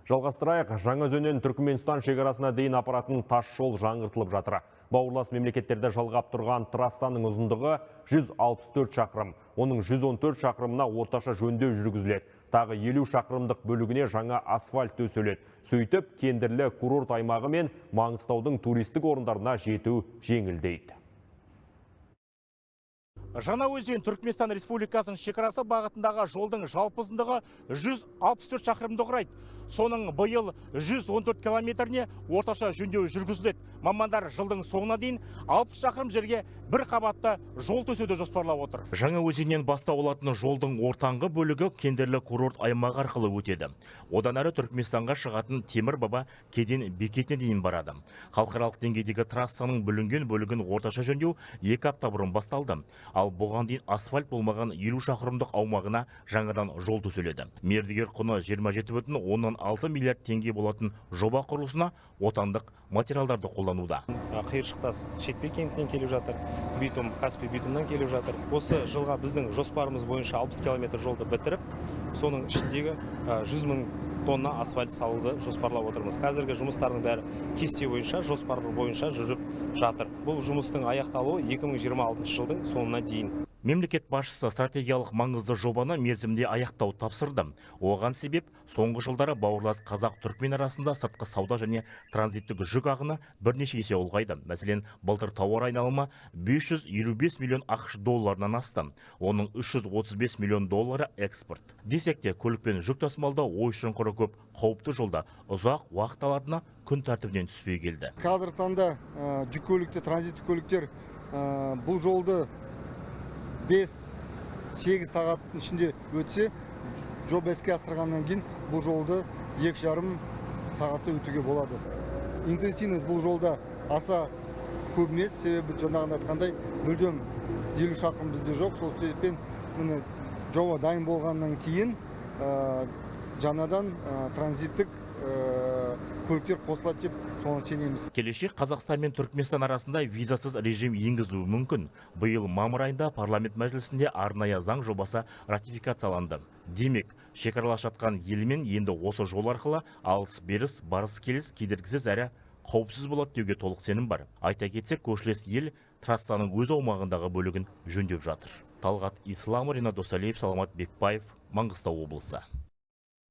Жалғастырайық, Жаңаөзеннен Түркменстан шекарасына дейін апаратын тас жол жаңғыртылып жатыр. Бауырлас мемлекеттерді жалғап тұрған трассаның ұзындығы 164 шақырым. Оның 114 шақырымына орташа жөндеу жүргізіледі. Тағы 50 шақырымдық бөлігіне жаңа асфальт төселеді. Сөйтіп, кендірлі курорт аймағы мен Маңғыстаудың туристік орындарына жету жеңілдейді. Жаңаөзен Түркменстан Республикасының шекарасы бағытындағы жолдың жалпы ұзындығы 164 шақырымды құрайды. Соның биыл 114 километріне орташа жөндеу жүргізіледі. Мамандар жылдың соңына дейін 60 шақырым жерге бір қабатты жол төсеуді жоспарлап отыр. Жаңаөзеннен бастау алатын жолдың ортаңғы бөлігі кендірлі курорт аймағы арқылы өтеді. Одан әрі Түркменстанға шығатын Темір Баба кеден бекетіне дейін барады. Халықаралық деңгейдегі трассаның бүлінген бөлігін орташа жөндеу 2 апта бұрын басталды. Ал бұған дейін асфальт болмаған 50 шақырымдық аумағына жаңадан жол төселеді. Мердігер құны 27,6 миллиард теңге болатын жоба құрылысына отандық материалдарды қолдануда. Қиыршықтас шетпе кентінен келіп жатыр, битум Каспий битумнан келіп жатыр. Осы жылға біздің жоспарымыз бойынша 60 километр жолды бітіріп, соның ішіндегі 100 мың тонна асфальт салуды жоспарлап отырмыз. Қазіргі жұмыстардың бәрі кесте бойынша, жоспар бойынша жүріп жатыр. Бұл жұмыстың аяқталуы 2026 жылдың соңына дейін. Мемлекет басшысы стратегиялық маңызды жобаны мерзімде аяқтау тапсырды. Оған себеп соңғы жылдары бауырлас қазақ-түркмен арасында сыртқы сауда және транзиттік жүк ағыны бірнеше есе ұлғайды. Мәселен, былтыр тауар айналымы 555 миллион ақш долларынан асты. Оның 335 миллион доллары экспорт. Десек те, көлікпен жүк тасымалдау ой-шұңқыры көп, қауіпті жолда ұзақ уақыт алатыны күн тәртібінен түспей келді. Қазіргі таңда жүк көліктер, транзиттік көліктер бұл жолды 5-8 сағаттың ішінде өтсе, жоба іске асырғаннан кейін бұл жолды 2,5 сағатта өтуге болады. Интенсивность бұл жолда аса көп емес, себебі жаңағыда айтқандай мүлдем 50 шақырым бізде жоқ. Сол себептен міне жоба дайын болғаннан кейін жаңадан транзиттік көліктер қосылады деп соны сенеміз. Келешек Қазақстан мен Түркменстан арасында визасыз режим енгізілуі мүмкін. Биыл мамыр айында парламент мәжілісінде арнайы заң жобасы ратификацияланды. Демек, шекаралас жатқан елмен енді осы жол арқылы алыс-беріс, барыс-келіс кедергісіз әрі қауіпсіз болады деуге толық сенім бар. Айта кетсек, көршілес ел трассаның өз аумағындағы бөлігін жөндеп жатыр. Талғат Исламов, Ринат Досалиев, Саламат Бекбаев, Маңғыстау облысы.